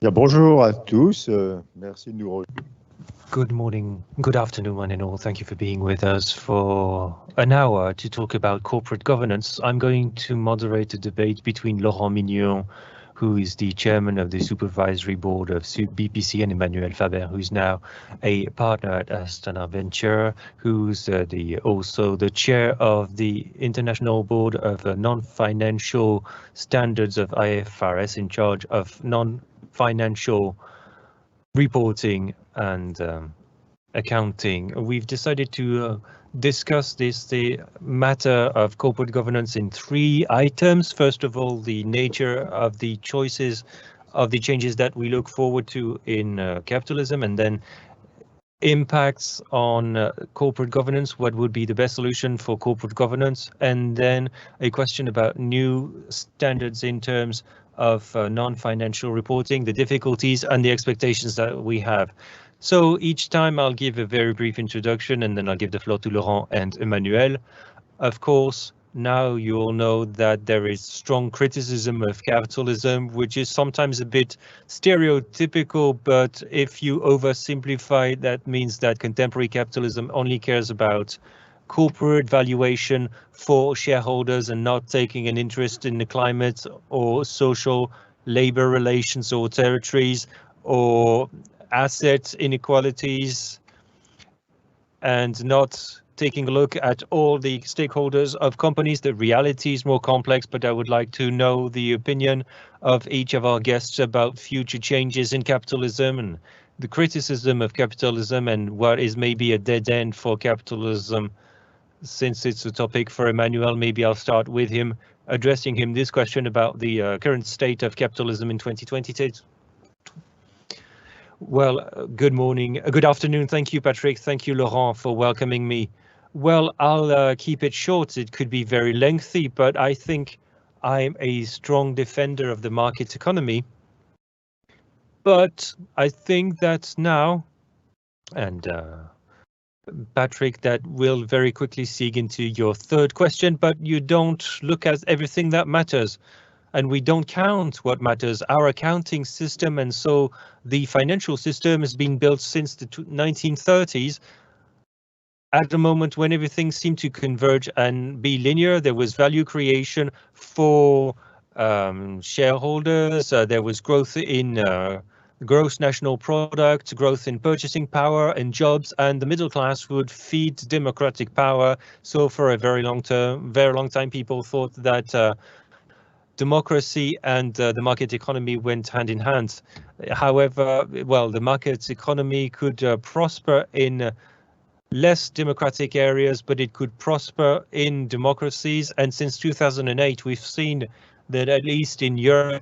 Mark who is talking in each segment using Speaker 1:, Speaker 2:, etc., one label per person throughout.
Speaker 1: Bien, bonjour à tous. Merci de nous rejoindre.
Speaker 2: Good morning, good afternoon, one and all. Thank you for being with us for an hour to talk about corporate governance. I'm going to moderate a debate between Laurent Mignon, who is the chairman of the supervisory board of BPCE, and Emmanuel Faber, who's now a partner at Astana Venture, who's also the chair of the International Board of Non-Financial Standards of IFRS, in charge of non-financial reporting and accounting. We've decided to discuss the matter of corporate governance in 3 items. First of all, the nature of the choices of the changes that we look forward to in capitalism, and then impacts on corporate governance, what would be the best solution for corporate governance, and then a question about new standards in terms of non-financial reporting, the difficulties and the expectations that we have. So each time I'll give a very brief introduction, and then I'll give the floor to Laurent and Emmanuel. Of course, now you all know that there is strong criticism of capitalism, which is sometimes a bit stereotypical, but if you oversimplify, that means that contemporary capitalism only cares about corporate valuation for shareholders and not taking an interest in the climate or social labor relations or territories or asset inequalities, and not taking a look at all the stakeholders of companies. The reality is more complex, but I would like to know the opinion of each of our guests about future changes in capitalism and the criticism of capitalism and what is maybe a dead end for capitalism. Since it's a topic for Emmanuel, maybe I'll start with him, addressing him this question about the current state of capitalism in 2022. Well, good morning, good afternoon. Thank you, Patrick. Thank you, Laurent, for welcoming me. Well, I'll keep it short. It could be very lengthy, but I think I'm a strong defender of the market economy. But I think that now, and Patrick, that will very quickly segue into your third question, but you don't look at everything that matters, and we don't count what matters. Our accounting system, and so the financial system, has been built since the 1930s. At the moment when everything seemed to converge and be linear, there was value creation for shareholders, there was growth in gross national product, growth in purchasing power and jobs, and the middle class would feed democratic power. So for a very long time, people thought that democracy and the market economy went hand in hand. However, well, the market economy could prosper in less democratic areas, but it could prosper in democracies. And since 2008, we've seen that, at least in Europe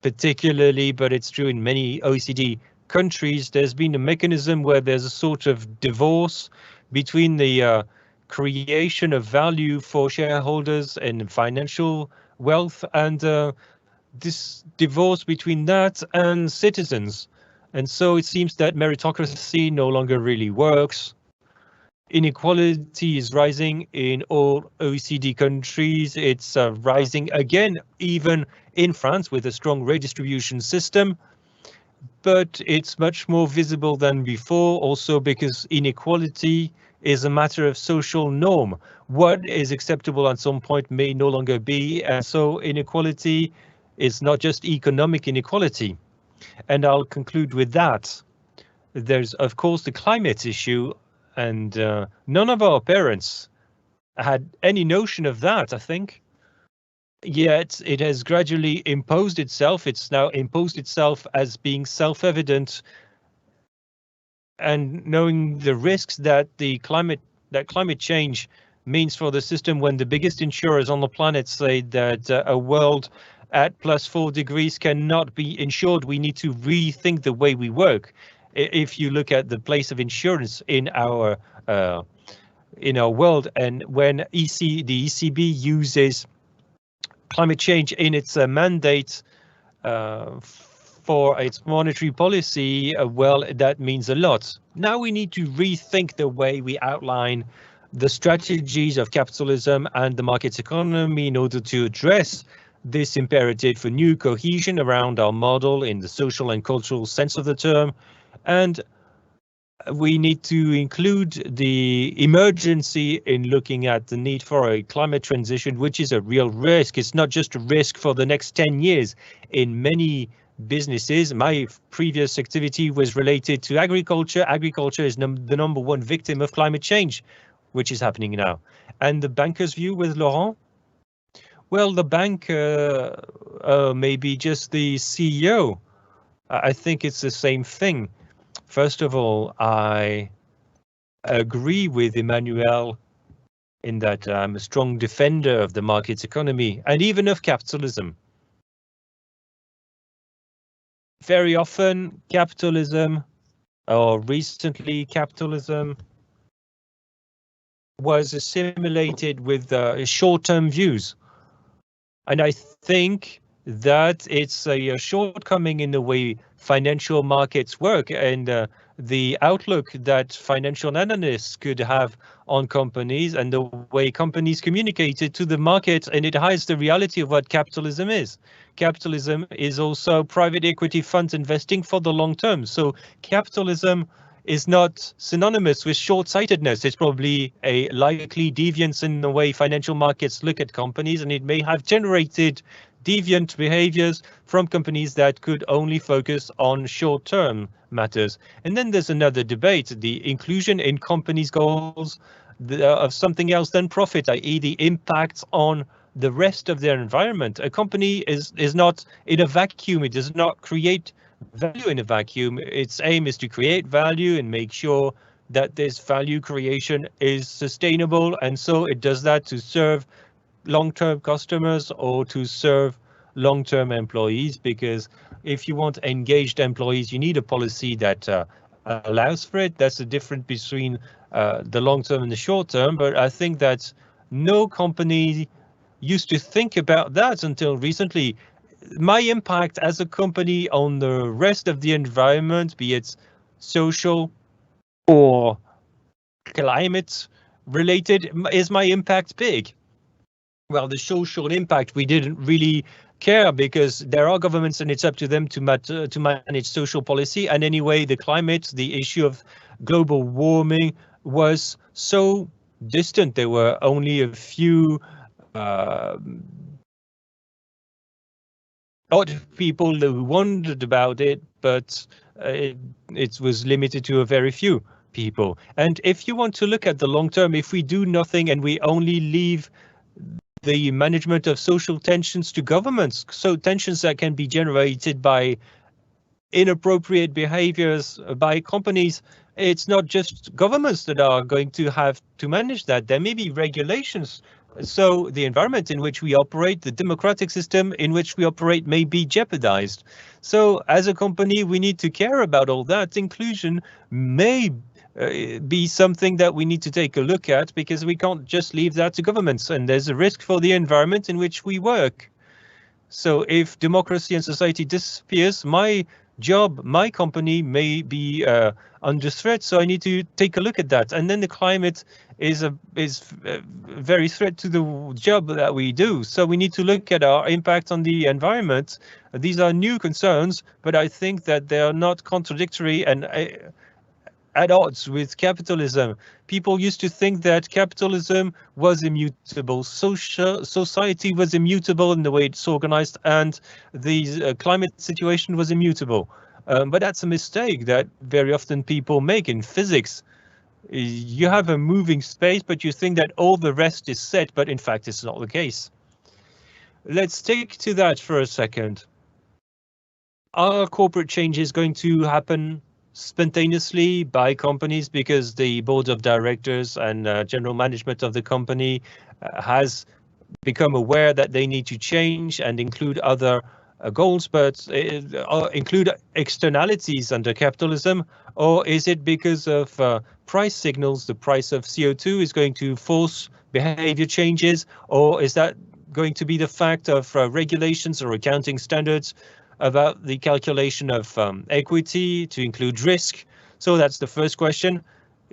Speaker 2: particularly, but it's true in many OECD countries, there's been a mechanism where there's a sort of divorce between the creation of value for shareholders and financial wealth, and this divorce between that and citizens. And so it seems that meritocracy no longer really works. Inequality is rising in all OECD countries. It's rising again, even in France, with a strong redistribution system. But it's much more visible than before, also because inequality is a matter of social norm. What is acceptable at some point may no longer be, and so inequality is not just economic inequality. And I'll conclude with that. There's, of course, the climate issue, and none of our parents had any notion of that, I think. Yet it has gradually imposed itself. It's now imposed itself as being self-evident, and knowing the risks that climate change means for the system, when the biggest insurers on the planet say that a world at +4 degrees cannot be insured. We need to rethink the way we work. If you look at the place of insurance in our world, and when the ECB uses climate change in its mandate for its monetary policy, well, that means a lot. Now we need to rethink the way we outline the strategies of capitalism and the market economy in order to address this imperative for new cohesion around our model in the social and cultural sense of the term, and we need to include the emergency in looking at the need for a climate transition, which is a real risk. It's not just a risk for the next 10 years. In many businesses, my previous activity was related to agriculture. Agriculture is the #1 victim of climate change, which is happening now. And the banker's view with Laurent? Well, the bank, maybe just the CEO. I think it's the same thing. First of all, I agree with Emmanuel in that I'm a strong defender of the market economy and even of capitalism. Very often, capitalism, or recently capitalism, was assimilated with short-term views. And I think that it's a shortcoming in the way financial markets work and the outlook that financial analysts could have on companies and the way companies communicated to the market, and it hides the reality of what capitalism is. Capitalism is also private equity funds investing for the long term. So capitalism is not synonymous with short-sightedness. It's probably a likely deviance in the way financial markets look at companies, and it may have generated deviant behaviors from companies that could only focus on short-term matters. And then there's another debate, the inclusion in companies' goals of something else than profit, i.e. the impact on the rest of their environment. A company is not in a vacuum. It does not create value in a vacuum. Its aim is to create value and make sure that this value creation is sustainable, and so it does that to serve long-term customers or to serve long-term employees, because if you want engaged employees, you need a policy that allows for it. That's the difference between the long-term and the short-term, but I think that no company used to think about that until recently. My impact as a company on the rest of the environment, be it social or climate related, is my impact big? Well, the social impact, we didn't really care because there are governments and it's up to them to manage social policy. And anyway, the climate, the issue of global warming was so distant. There were only a few odd people who wondered about it, but it was limited to a very few people. And if you want to look at the long term, if we do nothing and we only leave the management of social tensions to governments, so tensions that can be generated by inappropriate behaviors by companies, it's not just governments that are going to have to manage that. There may be regulations. So the environment in which we operate, the democratic system in which we operate may be jeopardized. So as a company, we need to care about all that. Inclusion may be something that we need to take a look at, because we can't just leave that to governments, and there's a risk for the environment in which we work. So if democracy and society disappears, my job, my company may be under threat, so I need to take a look at that. And then the climate is a very threat to the job that we do. So we need to look at our impact on the environment. These are new concerns, but I think that they are not contradictory and at odds with capitalism. People used to think that capitalism was immutable, society was immutable in the way it's organized, and the climate situation was immutable. But that's a mistake that very often people make in physics. You have a moving space, but you think that all the rest is set, but in fact it's not the case. Let's stick to that for a second. Are corporate changes going to happen spontaneously by companies because the board of directors and general management of the company has become aware that they need to change and include other goals, but include externalities under capitalism? Or is it because of price signals, the price of CO2 is going to force behavior changes? Or is that going to be the fact of regulations or accounting standards about the calculation of equity to include risk? So that's the first question.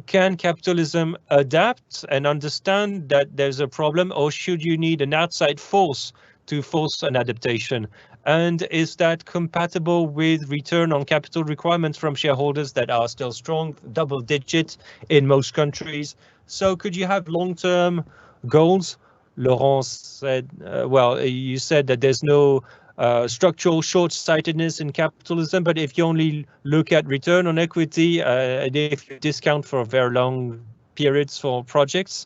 Speaker 2: Can capitalism adapt and understand that there's a problem, or should you need an outside force to force an adaptation? And is that compatible with return on capital requirements from shareholders that are still strong, double digit in most countries? So could you have long-term goals? Laurent said, well, you said that there's no structural short-sightedness in capitalism, but if you only look at return on equity, and if you discount for very long periods for projects,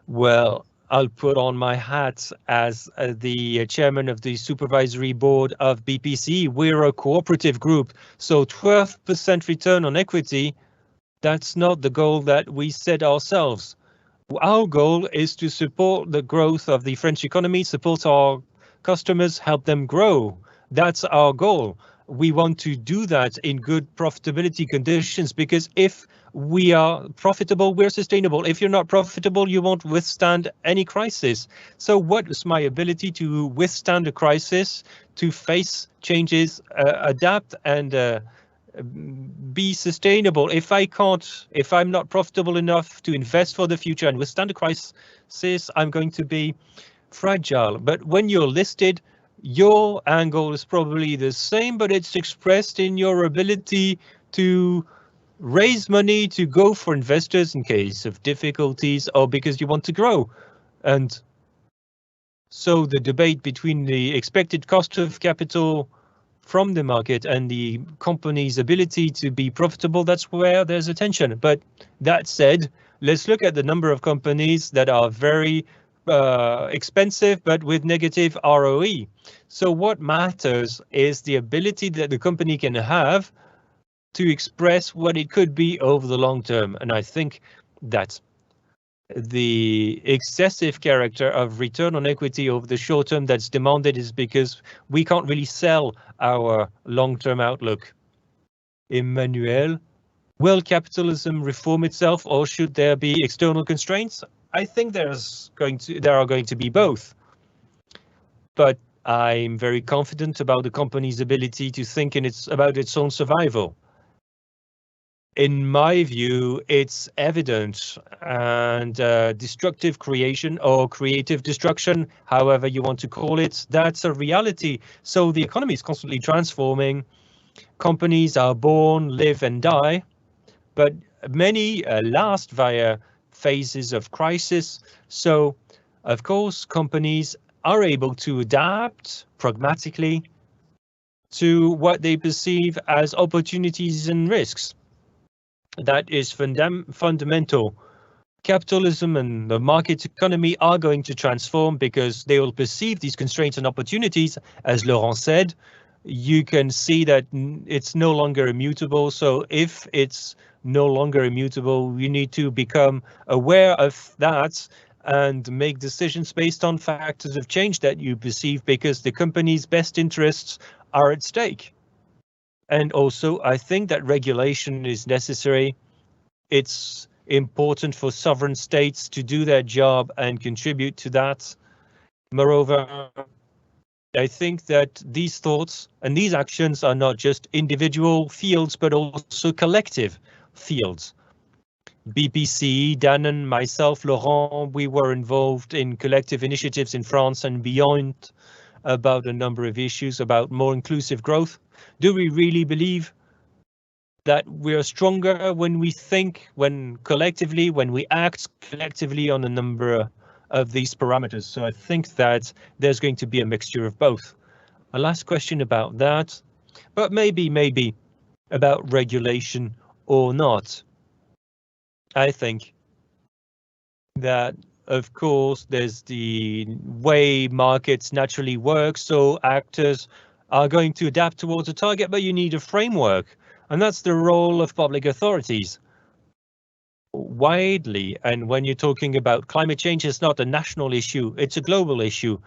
Speaker 2: well, I'll put on my hat as the chairman of the supervisory board of BPCE. We're a cooperative group, so 12% return on equity, that's not the goal that we set ourselves. Our goal is to support the growth of the French economy, support our customers, help them grow. That's our goal. We want to do that in good profitability conditions, because if we are profitable, we're sustainable. If you're not profitable, you won't withstand any crisis. So what is my ability to withstand a crisis, to face changes, adapt, and be sustainable? If I'm not profitable enough to invest for the future and withstand a crisis, I'm going to be fragile. But when you're listed, your angle is probably the same, but it's expressed in your ability to raise money, to go for investors in case of difficulties, or because you want to grow. And so the debate between the expected cost of capital from the market and the company's ability to be profitable, that's where there's a tension. But that said, let's look at the number of companies that are very expensive but with negative ROE. So what matters is the ability that the company can have to express what it could be over the long term. And I think that the excessive character of return on equity over the short term that's demanded is because we can't really sell our long-term outlook. Emmanuel, will capitalism reform itself, or should there be external constraints? I think there are going to be both. But I'm very confident about the company's ability to think about its own survival. In my view, it's evident, and destructive creation or creative destruction, however you want to call it, that's a reality. So the economy is constantly transforming. Companies are born, live and die, but many last via phases of crisis. So, of course, companies are able to adapt pragmatically to what they perceive as opportunities and risks. That is fundamental. Capitalism and the market economy are going to transform because they will perceive these constraints and opportunities. As Laurent said, you can see that it's no longer immutable. So if it's no longer immutable, you need to become aware of that and make decisions based on factors of change that you perceive, because the company's best interests are at stake. And also, I think that regulation is necessary. It's important for sovereign states to do their job and contribute to that. Moreover, I think that these thoughts and these actions are not just individual fields, but also collective fields. BPCE, Danone, myself, Laurent, we were involved in collective initiatives in France and beyond about a number of issues about more inclusive growth. Do we really believe that we are stronger when we think, when we act collectively on a number of these parameters? So I think that there's going to be a mixture of both. A last question about that, but maybe about regulation or not. I think that, of course, there's the way markets naturally work, so actors are going to adapt towards a target, but you need a framework, and that's the role of public authorities. Widely, and when you're talking about climate change, it's not a national issue, it's a global issue,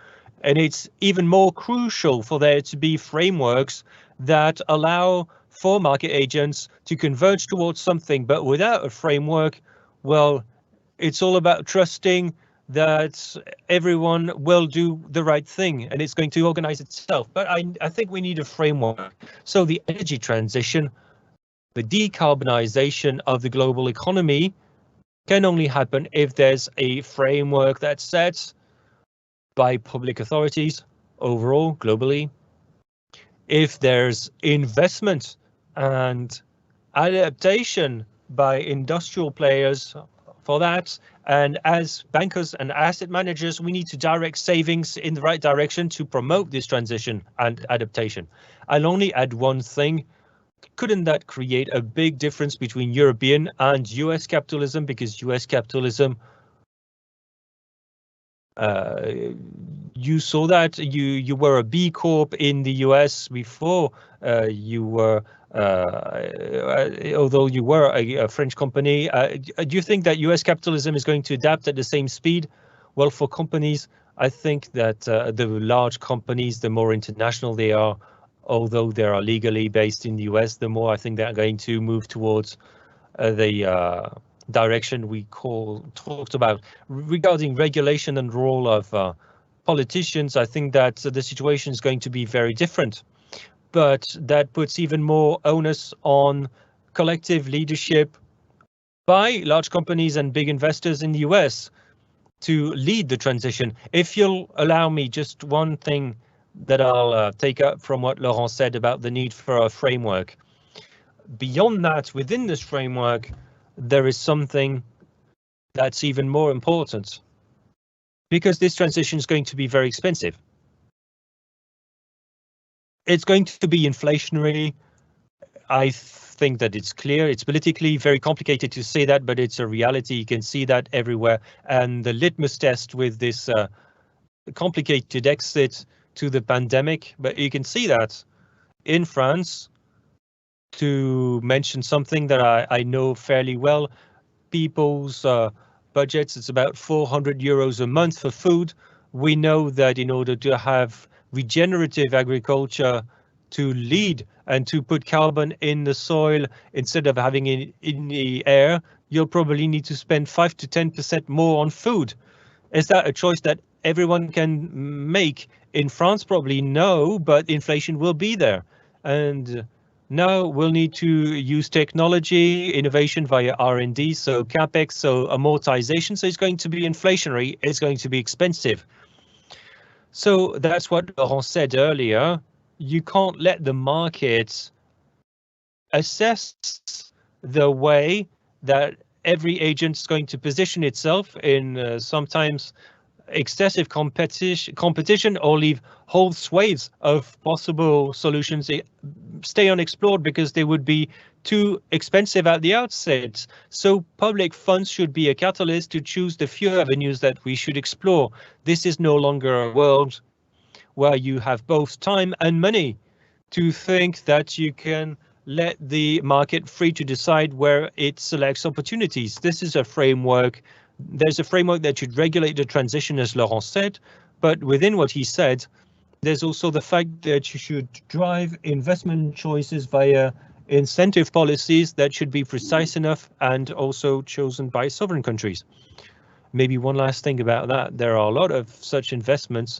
Speaker 2: and it's even more crucial for there to be frameworks that allow for market agents to converge towards something. But without a framework, well, it's all about trusting that everyone will do the right thing and it's going to organize itself. But I think we need a framework. So the energy transition, the decarbonization of the global economy can only happen if there's a framework that sets by public authorities overall, globally. If there's investment and adaptation by industrial players for that, and as bankers and asset managers, we need to direct savings in the right direction to promote this transition and adaptation. I'll only add one thing. Couldn't that create a big difference between European and US capitalism? Because US capitalism, you saw that you were a B Corp in the US before you were, although you were a French company. Do you think that US capitalism is going to adapt at the same speed? Well, for companies, I think that the large companies, the more international they are, although they are legally based in the US, the more I think they're going to move towards the direction we talked about. Regarding regulation and role of politicians, I think that the situation is going to be very different, but that puts even more onus on collective leadership by large companies and big investors in the US to lead the transition. If you'll allow me, just one thing that I'll take up from what Laurent said about the need for a framework. Beyond that, within this framework, there is something that's even more important, because this transition is going to be very expensive. It's going to be inflationary. I think that it's clear. It's politically very complicated to say that, but it's a reality. You can see that everywhere. And the litmus test with this complicated exit to the pandemic, but you can see that in France, to mention something that I know fairly well, people's budgets, it's about 400 euros a month for food. We know that in order to have regenerative agriculture to lead and to put carbon in the soil instead of having it in the air, you'll probably need to spend 5 to 10% more on food. Is that a choice that everyone can make? In France, probably no, but inflation will be there. And now we'll need to use technology, innovation via R&D, so CapEx, so amortization. So it's going to be inflationary, it's going to be expensive. So that's what Laurent said earlier. You can't let the market assess the way that every agent is going to position itself in sometimes excessive competition, or leave whole swathes of possible solutions stay unexplored because they would be too expensive at the outset. So public funds should be a catalyst to choose the few avenues that we should explore. This is no longer a world where you have both time and money to think that you can let the market free to decide where it selects opportunities. This is a framework. There's a framework that should regulate the transition, as Laurent said, but within what he said, there's also the fact that you should drive investment choices via incentive policies that should be precise enough and also chosen by sovereign countries. Maybe one last thing about that. There are a lot of such investments.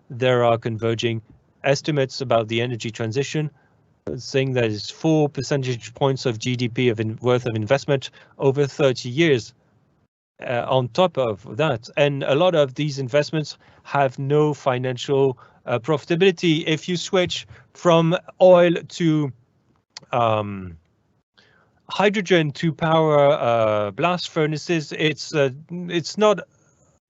Speaker 2: There are converging estimates about the energy transition, saying that it's 4 percentage points of GDP worth of investment over 30 years. On top of that, and a lot of these investments have no financial profitability. If you switch from oil to hydrogen to power blast furnaces, it's not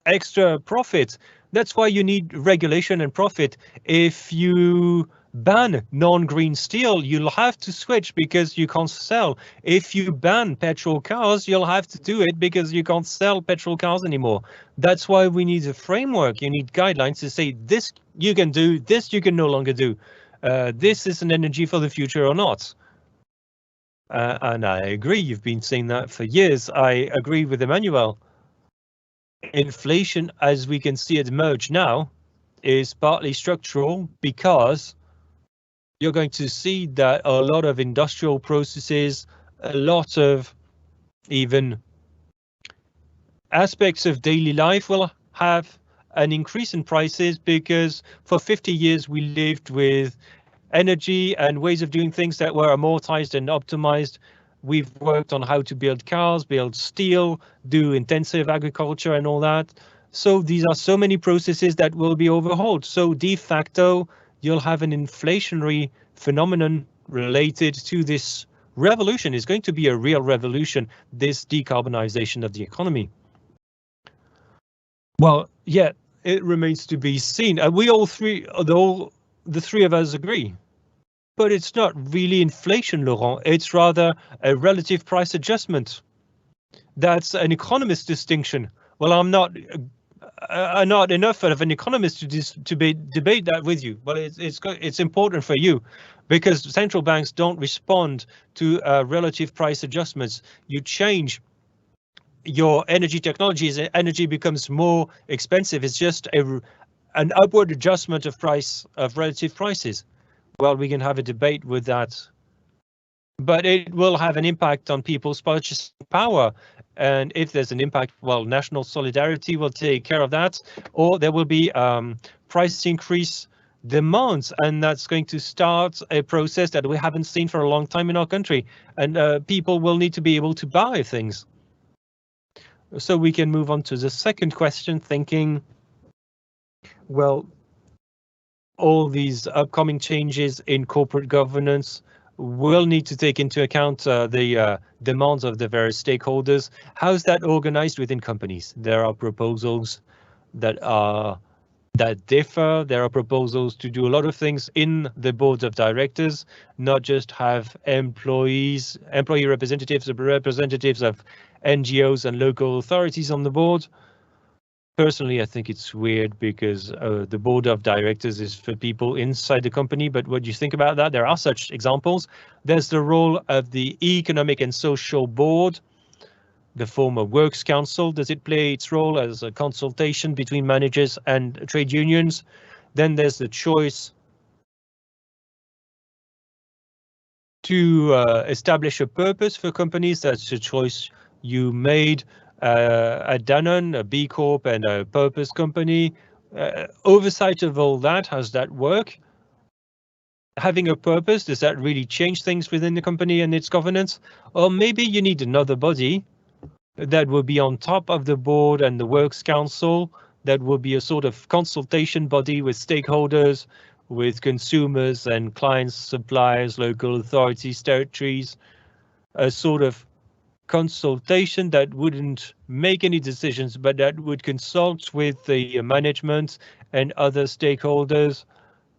Speaker 2: extra profit. That's why you need regulation and profit. If you ban non-green steel, you'll have to switch because you can't sell. If you ban petrol cars, you'll have to do it because you can't sell petrol cars anymore. That's why we need a framework. You need guidelines to say this you can do, this you can no longer do. This is an energy for the future or not. And I agree, you've been saying that for years. I agree with Emmanuel. Inflation, as we can see it emerge now, is partly structural because you're going to see that a lot of industrial processes, a lot of even aspects of daily life will have an increase in prices, because for 50 years we lived with energy and ways of doing things that were amortized and optimized. We've worked on how to build cars, build steel, do intensive agriculture and all that. So these are so many processes that will be overhauled. So de facto, you'll have an inflationary phenomenon related to this revolution. It's going to be a real revolution, this decarbonization of the economy. Well, yeah, it remains to be seen. We all three, the three of us agree. But it's not really inflation, Laurent. It's rather a relative price adjustment. That's an economist distinction. Well, I'm not enough of an economist to debate that with you. But it's important for you, because central banks don't respond to relative price adjustments. You change your energy technologies, energy becomes more expensive. It's just an upward adjustment of relative prices. Well, we can have a debate with that, but it will have an impact on people's purchasing power. And if there's an impact, well, national solidarity will take care of that, or there will be price increase demands, and that's going to start a process that we haven't seen for a long time in our country. And people will need to be able to buy things. So we can move on to the second question, thinking, well, all these upcoming changes in corporate governance will need to take into account the demands of the various stakeholders. How's that organized within companies? There are proposals that differ. There are proposals to do a lot of things in the board of directors, not just have employee representatives, representatives of NGOs and local authorities on the board. Personally, I think it's weird, because the board of directors is for people inside the company. But what do you think about that? There are such examples. There's the role of the Economic and Social Board, the former Works Council. Does it play its role as a consultation between managers and trade unions? Then there's the choice to establish a purpose for companies. That's a choice you made at Danone, a B Corp and a purpose company. Oversight of all that, how's that work? Having a purpose, does that really change things within the company and its governance? Or maybe you need another body that will be on top of the board and the Works Council, that will be a sort of consultation body with stakeholders, with consumers and clients, suppliers, local authorities, territories, a sort of consultation that wouldn't make any decisions, but that would consult with the management and other stakeholders.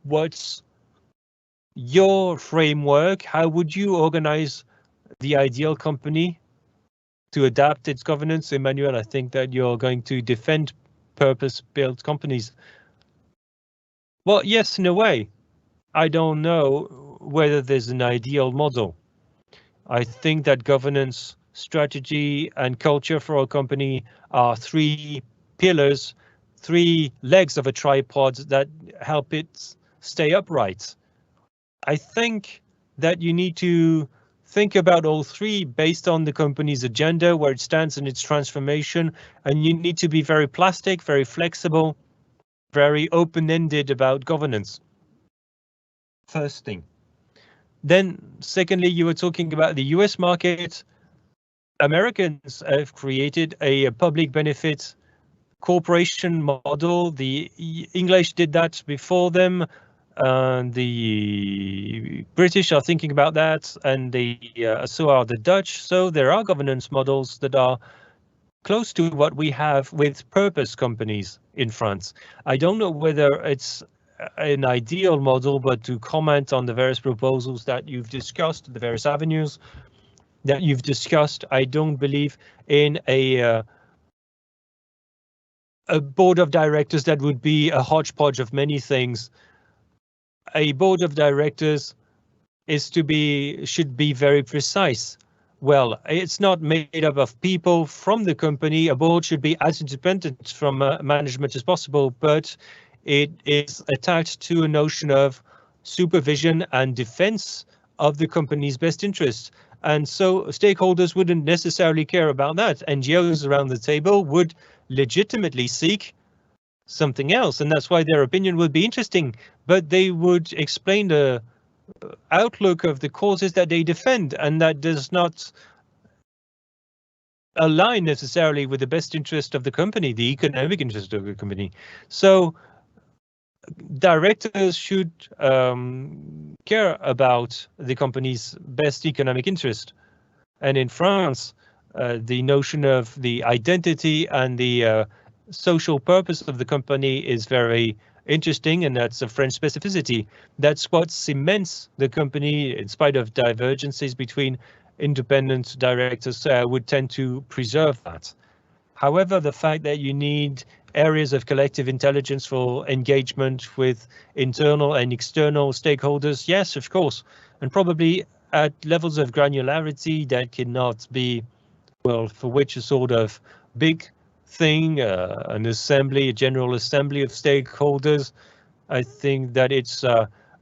Speaker 2: What's your framework? How would you organize the ideal company to adapt its governance? Emmanuel, I think that you're going to defend purpose-built companies. Well, yes, in a way. I don't know whether there's an ideal model. I think that governance, strategy and culture for a company are three pillars, three legs of a tripod that help it stay upright. I think that you need to think about all three based on the company's agenda, where it stands in its transformation, and you need to be very plastic, very flexible, very open-ended about governance. First thing. Then secondly, you were talking about the US market. Americans have created a public benefit corporation model. The English did that before them. The British are thinking about that, and so are the Dutch. So there are governance models that are close to what we have with purpose companies in France. I don't know whether it's an ideal model, but to comment on the various proposals that you've discussed, the various avenues that you've discussed, I don't believe in a board of directors that would be a hodgepodge of many things. A board of directors should be very precise. Well, it's not made up of people from the company. A board should be as independent from management as possible, but it is attached to a notion of supervision and defense of the company's best interests. And so stakeholders wouldn't necessarily care about that. NGOs around the table would legitimately seek something else, and that's why their opinion would be interesting, but they would explain the outlook of the causes that they defend, and that does not align necessarily with the best interest of the company, the economic interest of the company. So directors should care about the company's best economic interest. And in France, the notion of the identity and the social purpose of the company is very interesting, and that's a French specificity. That's what cements the company, in spite of divergences between independent directors, would tend to preserve that. However, the fact that you need areas of collective intelligence for engagement with internal and external stakeholders, yes, of course, and probably at levels of granularity that cannot be, well, for which a sort of big thing, an assembly, a general assembly of stakeholders. I think that it's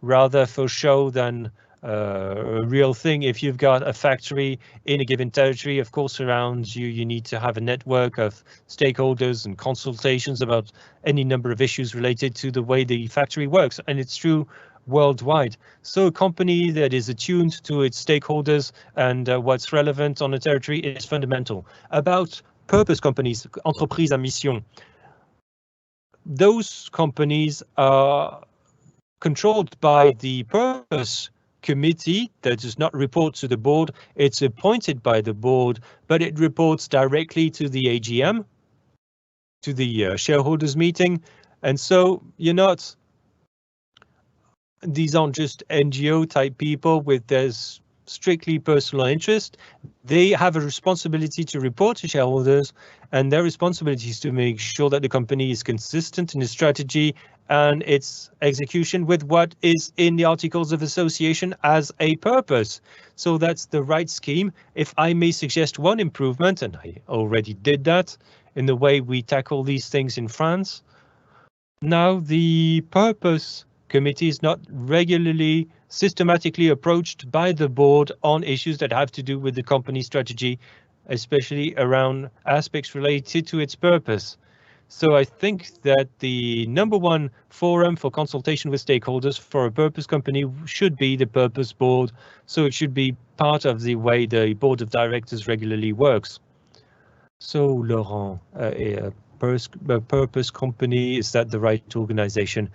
Speaker 2: rather for show than a real thing. If you've got a factory in a given territory, of course, around you, you need to have a network of stakeholders and consultations about any number of issues related to the way the factory works. And it's true worldwide. So a company that is attuned to its stakeholders and what's relevant on a territory is fundamental. About purpose companies, entreprises à mission, those companies are controlled by the purpose committee that does not report to the board. It's appointed by the board, but it reports directly to the AGM, to the shareholders meeting. And so you're not, these aren't just NGO type people with their strictly personal interest. They have a responsibility to report to shareholders, and their responsibility is to make sure that the company is consistent in its strategy and its execution with what is in the Articles of Association as a purpose. So that's the right scheme. If I may suggest one improvement, and I already did that in the way we tackle these things in France, now the purpose committee is not regularly, systematically approached by the board on issues that have to do with the company strategy, especially around aspects related to its purpose. So I think that the #1 forum for consultation with stakeholders for a purpose company should be the purpose board. So it should be part of the way the board of directors regularly works. So Laurent, a purpose company, is that the right organization?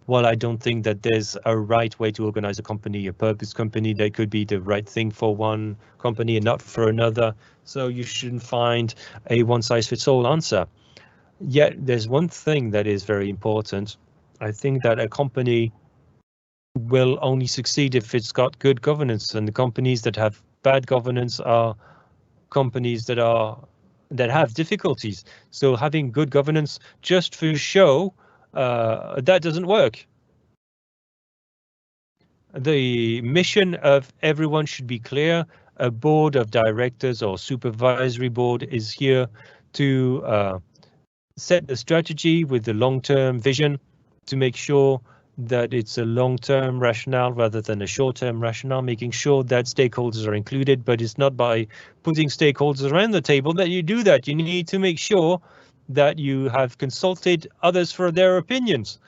Speaker 2: Well, I don't think that there's a right way to organize a company, a purpose company. That could be the right thing for one company and not for another. So you shouldn't find a one-size-fits-all answer. Yet there's one thing that is very important. I think that a company will only succeed if it's got good governance, and the companies that have bad governance are companies that have difficulties. So having good governance just for show, that doesn't work. The mission of everyone should be clear. A board of directors or supervisory board is here to set the strategy with the long-term vision, to make sure that it's a long-term rationale rather than a short-term rationale, making sure that stakeholders are included, but it's not by putting stakeholders around the table that you do that. You need to make sure that you have consulted others for their opinions.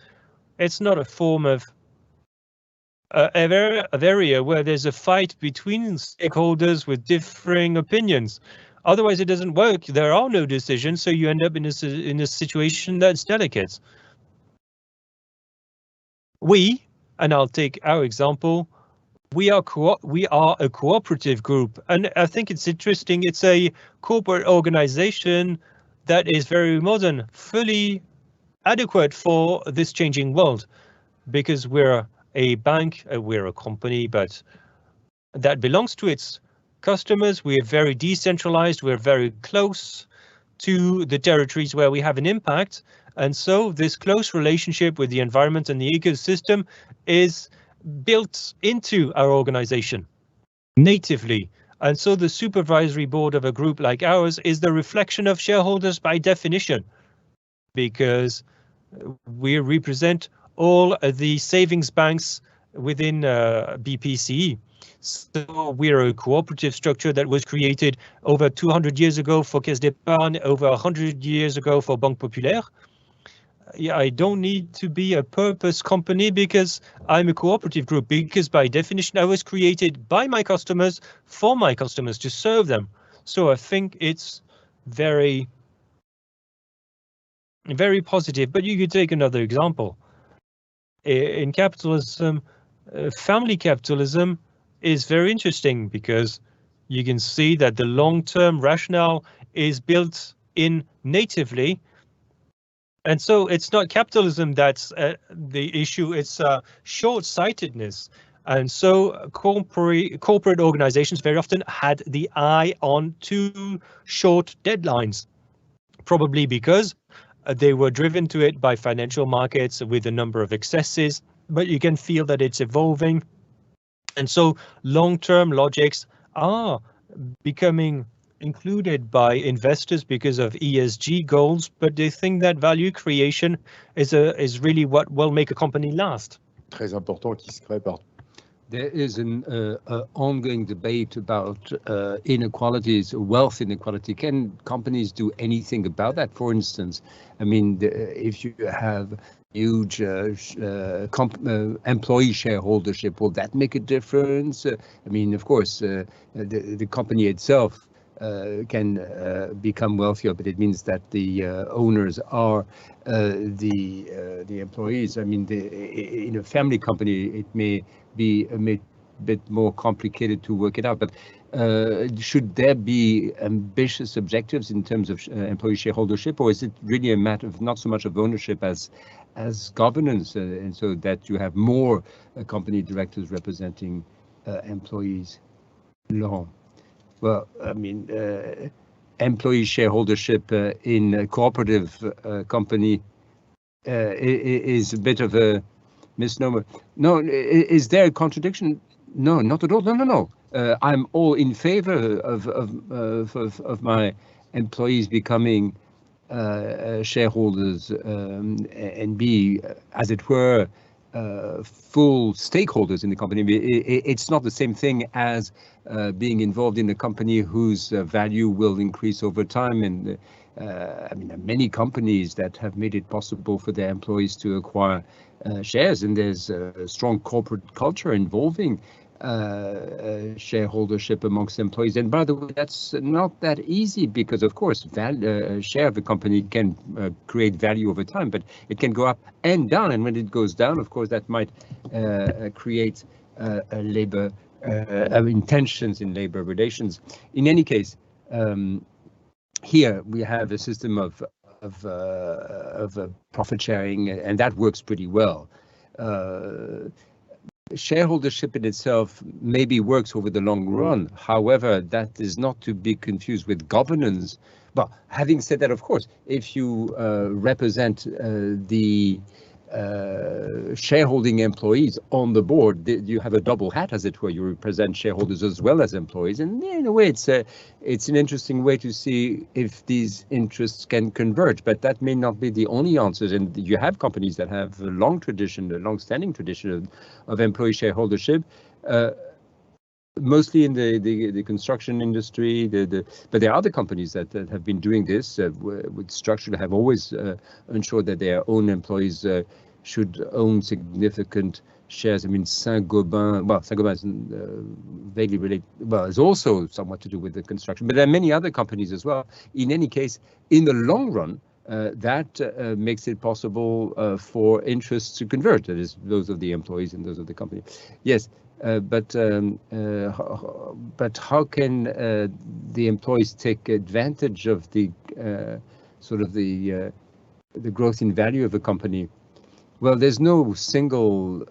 Speaker 2: It's not a form of an area where there's a fight between stakeholders with differing opinions. Otherwise, it doesn't work. There are no decisions, so you end up in a situation that's delicate. We, and I'll take our example, we are a cooperative group, and I think it's interesting. It's a corporate organization that is very modern, fully adequate for this changing world, because we're a bank, we're a company, but that belongs to its customers. We're very decentralized. We're very close to the territories where we have an impact. And so this close relationship with the environment and the ecosystem is built into our organization natively. And so the supervisory board of a group like ours is the reflection of shareholders by definition, because we represent all the savings banks within BPCE. So we're a cooperative structure that was created over 200 years ago for Caisse d'Épargne, over 100 years ago for Banque Populaire. Yeah, I don't need to be a purpose company because I'm a cooperative group, because by definition I was created by my customers, for my customers, to serve them. So I think it's very, very positive. But you could take another example. In capitalism, family capitalism is very interesting because you can see that the long-term rationale is built in natively. And so it's not capitalism that's the issue, it's short-sightedness. And so corporate organizations very often had the eye on too short deadlines, probably because they were driven to it by financial markets with a number of excesses, but you can feel that it's evolving. And so long-term logics are becoming included by investors because of ESG goals, but they think that value creation is really what will make a company last.
Speaker 1: Très important qui se crée partout.
Speaker 3: There is an ongoing debate about inequalities, wealth inequality. Can companies do anything about that? For instance, I mean, if you have huge employee shareholdership, will that make a difference? I mean, of course, the company itself can become wealthier, but it means that the owners are the employees. I mean, in a family company, it may be a bit more complicated to work it out, but should there be ambitious objectives in terms of employee shareholdership, or is it really a matter of not so much of ownership as governance, and so that you have more company directors representing employees? Laurent. Well, I mean, employee shareholdership in a cooperative company is a bit of a misnomer. No, is there a contradiction? No, not at all. No. I'm all in favor of my employees becoming shareholders and be, as it were, full stakeholders in the company. It's not the same thing as being involved in a company whose value will increase over time. And I mean, there are many companies that have made it possible for their employees to acquire shares, and there's a strong corporate culture involving shareholdership amongst employees. And by the way, that's not that easy because, of course, a share of a company can create value over time, but it can go up and down. And when it goes down, of course, that might create labor tensions in labor relations. In any case, here we have a system of profit sharing, and that works pretty well. Shareholdership in itself maybe works over the long run. However, that is not to be confused with governance. But having said that, of course, if you represent the shareholding employees on the board, you have a double hat, as it were. You represent shareholders as well as employees, and in a way, it's an interesting way to see if these interests can converge. But that may not be the only answers. And you have companies that have a long-standing tradition of employee shareholdership. Mostly in the construction industry, but there are other companies that have been doing this with structure, have always ensured that their own employees should own significant shares. I mean, Saint-Gobain is vaguely related, well, it's also somewhat to do with the construction, but there are many other companies as well. In any case, in the long run, that makes it possible for interests to converge, that is, those of the employees and those of the company. Yes. But how can the employees take advantage of the sort of the growth in value of a company? Well, there's no single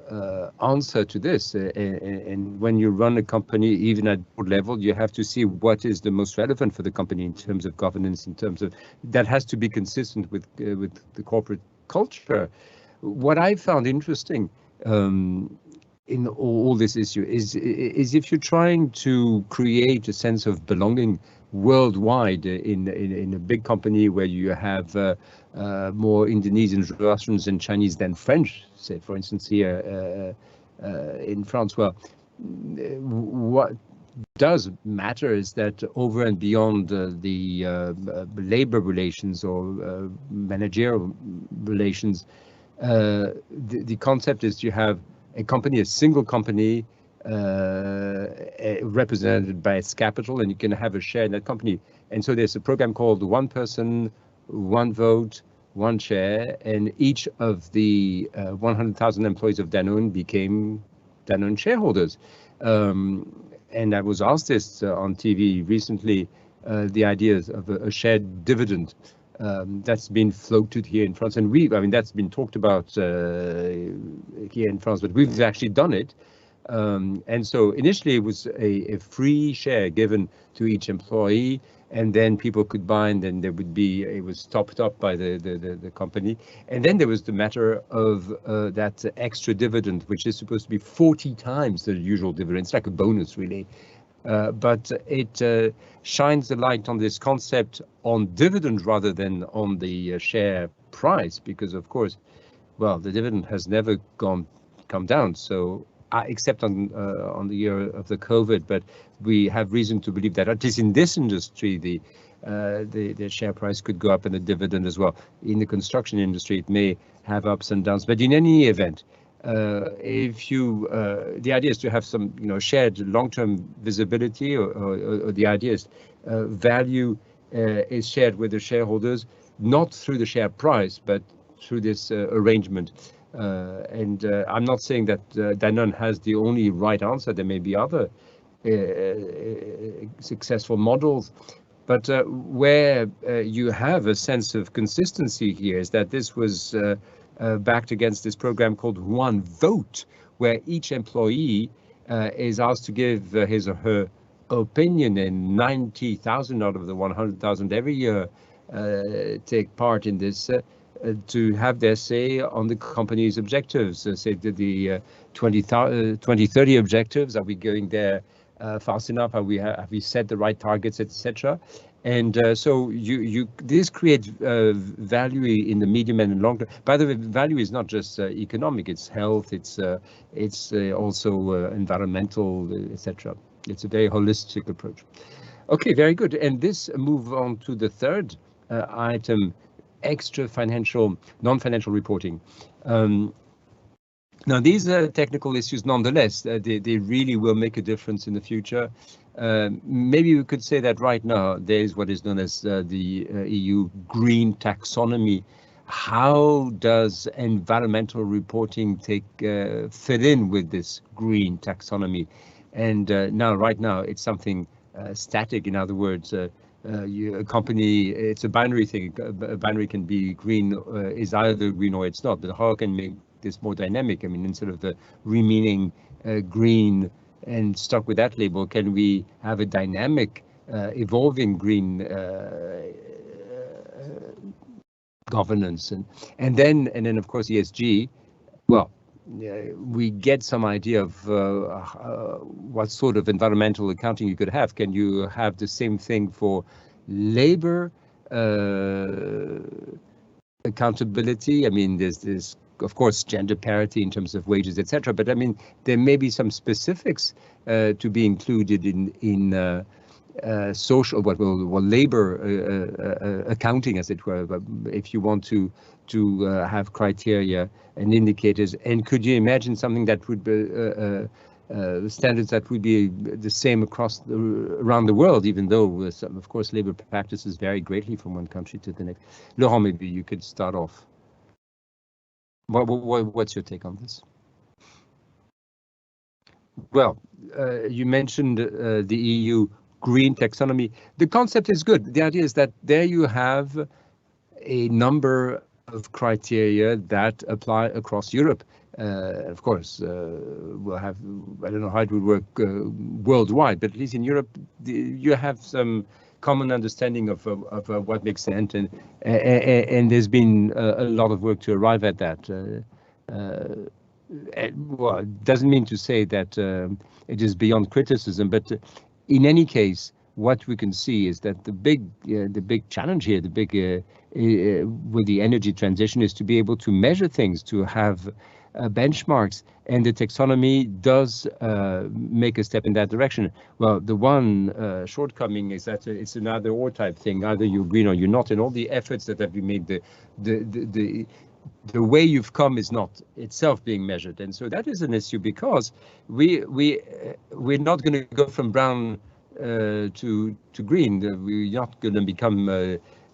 Speaker 3: answer to this. And when you run a company, even at board level, you have to see what is the most relevant for the company in terms of governance, in terms of that has to be consistent with the corporate culture. What I found interesting in all this issue is if you're trying to create a sense of belonging worldwide in a big company where you have more Indonesian, Russians and Chinese than French, say, for instance, here in France, well, what does matter is that over and beyond the labor relations or managerial relations, the concept is you have a company, a single company, represented by its capital, and you can have a share in that company. And so there's a program called One Person, One Vote, One Share, and each of the 100,000 employees of Danone became Danone shareholders. And I was asked this on TV recently, the ideas of a shared dividend that's been floated here in France. And that's been talked about here in France, but we've actually done it. And so initially it was a free share given to each employee, and then people could buy, and then it was topped up by the company. And then there was the matter of that extra dividend, which is supposed to be 40 times the usual dividend. It's like a bonus, really. But it shines the light on this concept on dividend rather than on the share price, because of course, well, the dividend has never come down. So except on the year of the COVID, but we have reason to believe that at least in this industry, the share price could go up and the dividend as well. In the construction industry, it may have ups and downs, but in any event, the idea is to have some shared long-term visibility, or the idea is value is shared with the shareholders, not through the share price, but through this arrangement. And I'm not saying that Danone has the only right answer. There may be other successful models, but where you have a sense of consistency here is that this was backed against this program called One Vote, where each employee is asked to give his or her opinion, and 90,000 out of the 100,000 every year take part in this to have their say on the company's objectives. Say the 2030 objectives. Are we going there fast enough? Have we set the right targets, etc.? And so this creates value in the medium and long term. By the way, value is not just economic; it's health, it's also environmental, etc. It's a very holistic approach. Okay, very good. And this move on to the third item: extra financial, non-financial reporting. Now, these are technical issues nonetheless. They really will make a difference in the future. Maybe we could say that right now there is what is known as the EU Green Taxonomy. How does environmental reporting fit in with this Green Taxonomy? And right now, it's something static. In other words, a company, it's a binary thing. A binary can be green, is either green or it's not. But how can make this more dynamic? I mean, instead of the remaining green and stuck with that label, can we have a dynamic, evolving green governance? And then of course ESG. Well, we get some idea of what sort of environmental accounting you could have. Can you have the same thing for labor accountability? I mean, there's of course gender parity in terms of wages, etc. But I mean, there may be some specifics to be included in social, labor accounting, as it were. But if you want to have criteria and indicators, and could you imagine something that would be standards that would be the same around the world, even though of course labor practices vary greatly from one country to the next. Laurent, maybe you could start off. What's your take on this? Well, you mentioned the EU Green Taxonomy. The concept is good. The idea is that there you have a number of criteria that apply across Europe. Of course, we'll have, I don't know how it would work worldwide, but at least in Europe, you have some common understanding of what makes sense, and there's been a lot of work to arrive at that. Well, it doesn't mean to say that it is beyond criticism, but in any case, what we can see is that the big challenge here, with the energy transition, is to be able to measure things, to have benchmarks, and the taxonomy does make a step in that direction. Well, the one shortcoming is that it's an either or type thing. Either you're green or you're not, and all the efforts that have been made, the way you've come is not itself being measured, and so that is an issue because we're not going to go from brown to green. We're not going to become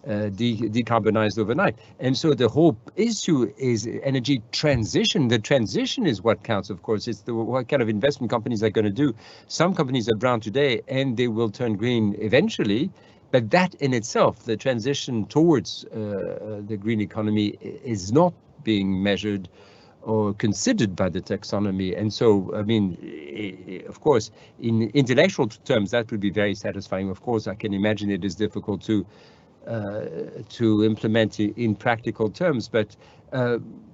Speaker 3: decarbonized overnight, and so the whole issue is energy transition. The transition is what counts, of course. It's what kind of investment companies are going to do. Some companies are brown today, and they will turn green eventually. But that in itself, the transition towards the green economy, is not being measured or considered by the taxonomy. And so, I mean, of course, in intellectual terms, that would be very satisfying. Of course, I can imagine it is difficult to implement in practical terms. But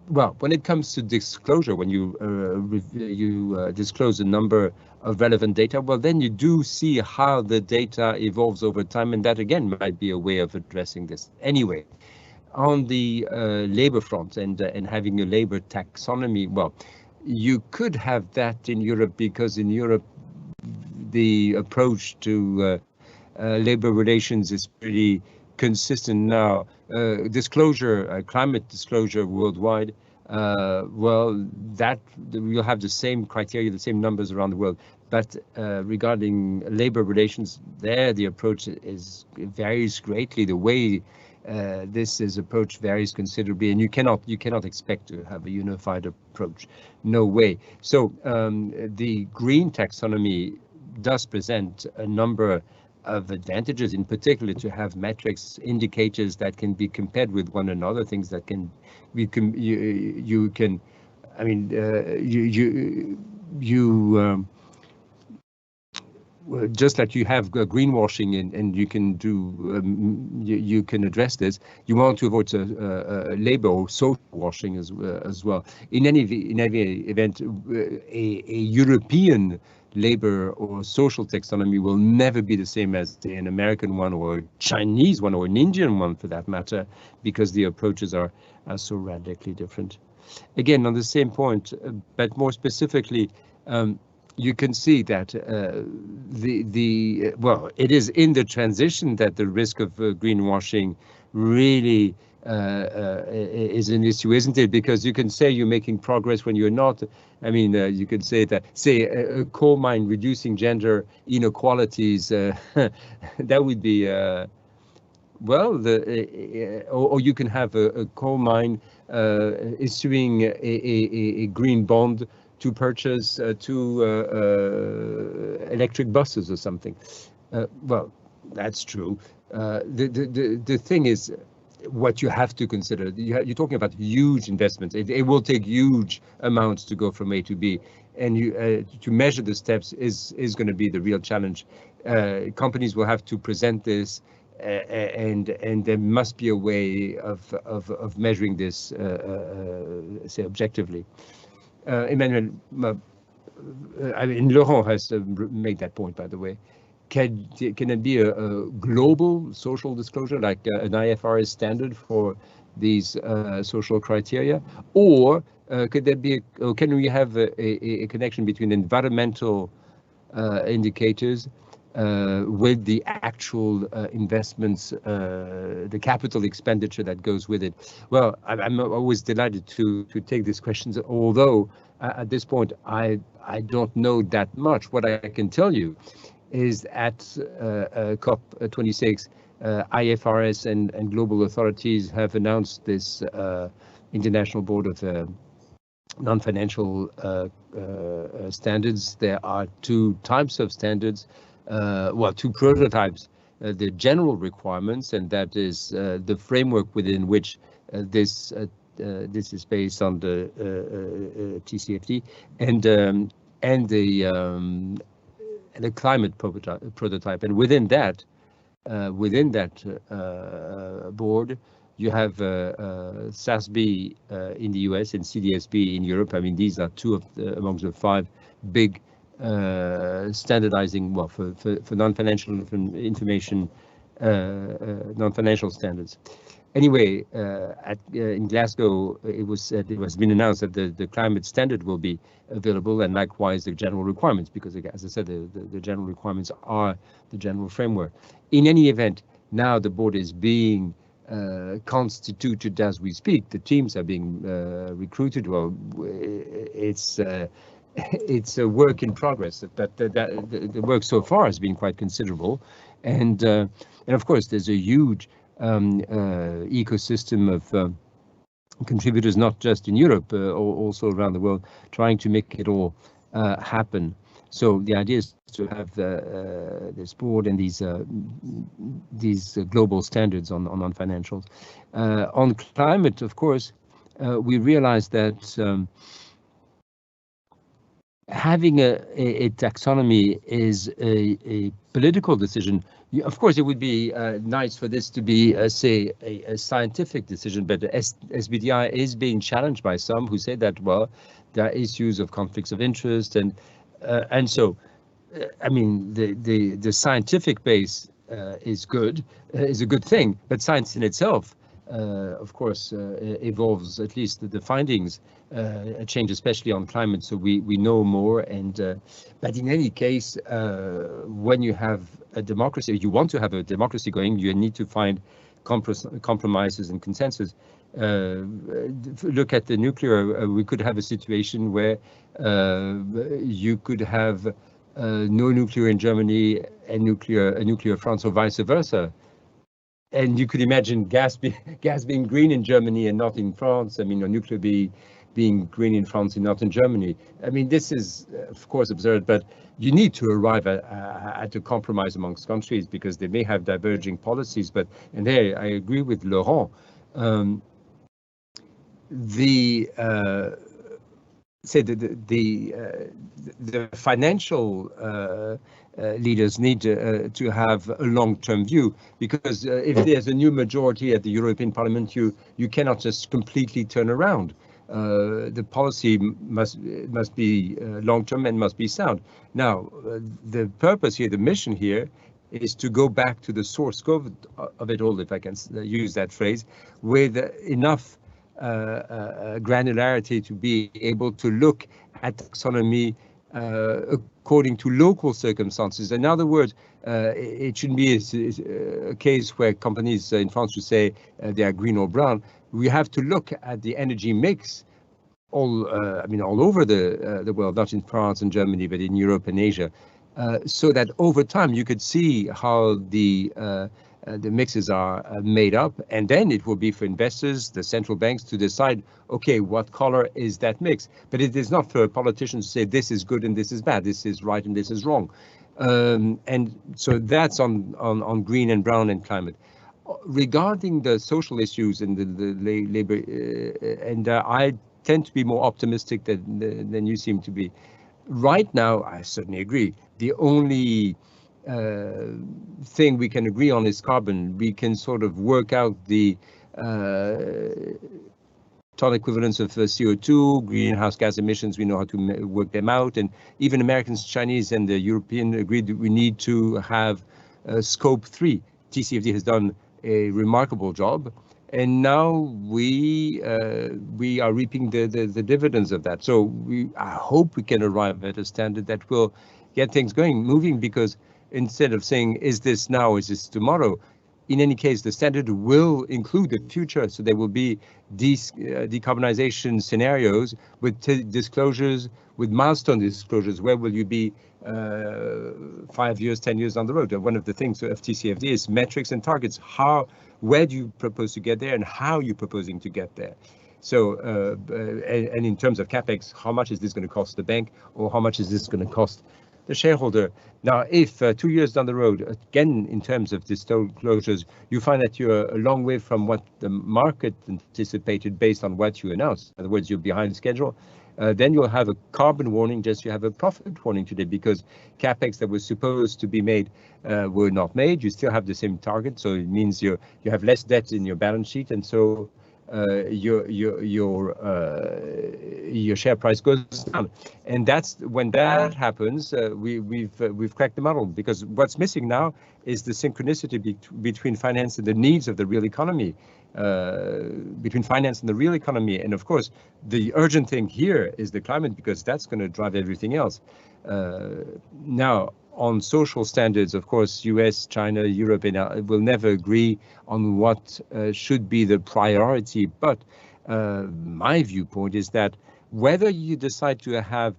Speaker 3: well, when it comes to disclosure, when you disclose a number of relevant data, well, then you do see how the data evolves over time, and that again might be a way of addressing this. Anyway, on the labor front and having a labor taxonomy, well, you could have that in Europe because in Europe the approach to labor relations is pretty consistent now. Disclosure, climate disclosure worldwide, well, that we'll have the same criteria, the same numbers around the world. But regarding labor relations, there the approach varies greatly. The way this is approached varies considerably, and you cannot expect to have a unified approach. No way. So the green taxonomy does present a number of advantages, in particular to have metrics, indicators that can be compared with one another, things that can you can, I mean, just like you have greenwashing and you can do you can address this. You want to avoid labor or social washing as well. In any event, a European labor or social taxonomy will never be the same as an American one or a Chinese one or an Indian one for that matter, because the approaches are so radically different. Again, on the same point, but more specifically, you can see that well, it is in the transition that the risk of greenwashing really is an issue, isn't it? Because you can say you're making progress when you're not. I mean, you could say that, say, a coal mine reducing gender inequalities, that would be, well, or you can have a coal mine issuing a green bond to purchase two electric buses or something. Well, that's true. The thing is, what you have to consider, you're talking about huge investments. It will take huge amounts to go from A to B, and to measure the steps is going to be the real challenge. Companies will have to present this, and there must be a way of measuring this, say, objectively. Emmanuel, I mean, Laurent has made that point, by the way. Can it be a global social disclosure, like an IFRS standard for these social criteria? Or could there be, or can we have a connection between environmental indicators with the actual investments, the capital expenditure that goes with it? Well, I'm always delighted to take these questions, although at this point I don't know that much. What I can tell you is at COP26, IFRS and global authorities have announced this International Board of Non-Financial Standards. There are two types of standards, well, two prototypes. The general requirements, and that is the framework within which this is based on the TCFD, and the climate prototype. And within that board, you have SASB in the US and CDSB in Europe. I mean, these are two of amongst the five big standardizing, well, for non-financial information, non-financial standards. Anyway, in Glasgow, it has been announced that the climate standard will be available, and likewise the general requirements, because, as I said, the general requirements are the general framework. In any event, now the board is being constituted as we speak. The teams are being recruited. Well, it's a work in progress, but the work so far has been quite considerable, and of course there's a huge ecosystem of contributors, not just in Europe, also around the world, trying to make it all happen. So the idea is to have this board and these global standards on financials. On climate, of course, we realize that having a taxonomy is a political decision. Of course, it would be nice for this to be, say, a scientific decision, but SBDI is being challenged by some who say that, well, there are issues of conflicts of interest, and so, I mean, the scientific base is a good thing, but science in itself, of course, evolves. At least the findings change, especially on climate, so we know more. And but in any case, when you have a democracy, you want to have a democracy going, you need to find compromises and consensus. Look at the nuclear. We could have a situation where you could have no nuclear in Germany and nuclear France, or vice versa. And you could imagine gas being green in Germany and not in France. I mean, or nuclear being green in France and not in Germany. I mean, this is, of course, absurd, but you need to arrive at a compromise amongst countries because they may have diverging policies. And there, I agree with Laurent. The financial leaders need to have a long-term view, because if there's a new majority at the European Parliament, you cannot just completely turn around. The policy must be long-term and must be sound. Now, the purpose here, the mission here, is to go back to the source code of it all, if I can use that phrase, with enough granularity to be able to look at taxonomy according to local circumstances. In other words, it shouldn't be a case where companies in France should say they are green or brown. We have to look at the energy mix all over the world, not in France and Germany, but in Europe and Asia, so that over time you could see how the mixes are made up, and then it will be for investors, the central banks, to decide, okay, what color is that mix? But it is not for politicians to say this is good and this is bad, this is right and this is wrong. And so that's on green and brown and climate. Regarding the social issues and the labor, I tend to be more optimistic than you seem to be. Right now, I certainly agree. The only thing we can agree on is carbon. We can sort of work out the ton equivalents of CO2, greenhouse gas emissions. We know how to work them out. And even Americans, Chinese, and the European agreed that we need to have scope 3. TCFD has done a remarkable job. And now we are reaping the dividends of that. So I hope we can arrive at a standard that will get things moving, because instead of saying, is this now, is this tomorrow, in any case, the standard will include the future. So there will be decarbonization scenarios with disclosures, with milestone disclosures. Where will you be 5 years, 10 years down the road? One of the things of TCFD is metrics and targets. Where do you propose to get there, and how are you proposing to get there? So, and in terms of CapEx, how much is this going to cost the bank, or how much is this going to cost the shareholder? Now, if 2 years down the road, again, in terms of disclosures, you find that you're a long way from what the market anticipated based on what you announced, in other words, you're behind schedule, then you'll have a carbon warning, just you have a profit warning today, because CapEx that was supposed to be made were not made. You still have the same target, so it means you have less debt in your balance sheet, and so your share price goes down. And that's when that happens, we've cracked the model, because what's missing now is the synchronicity between finance and the needs of the real economy. Between finance and the real economy. And of course, the urgent thing here is the climate, because that's going to drive everything else. Now, on social standards, of course, US, China, Europe will never agree on what should be the priority. But my viewpoint is that whether you decide to have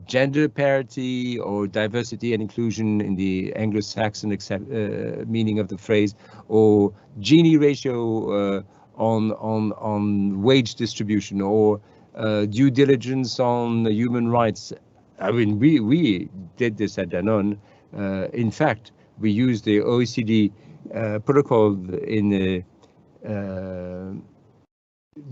Speaker 3: gender parity or diversity and inclusion in the Anglo-Saxon meaning of the phrase, or Gini ratio on wage distribution, or due diligence on human rights. I mean, we did this at Danone. In fact, we used the OECD protocol in the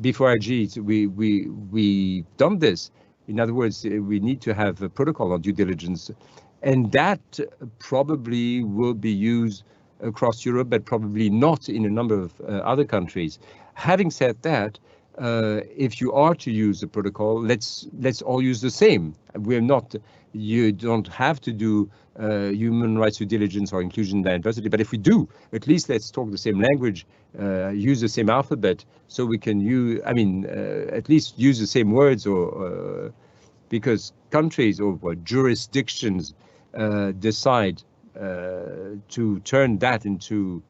Speaker 3: before IG. We done this. In other words, we need to have a protocol on due diligence, and that probably will be used across Europe, but probably not in a number of other countries. Having said that, if you are to use the protocol, let's all use the same. You don't have to do human rights due diligence or inclusion and diversity, but if we do, at least let's talk the same language, use the same alphabet, so we can use, at least use the same words, or because countries or jurisdictions decide to turn that into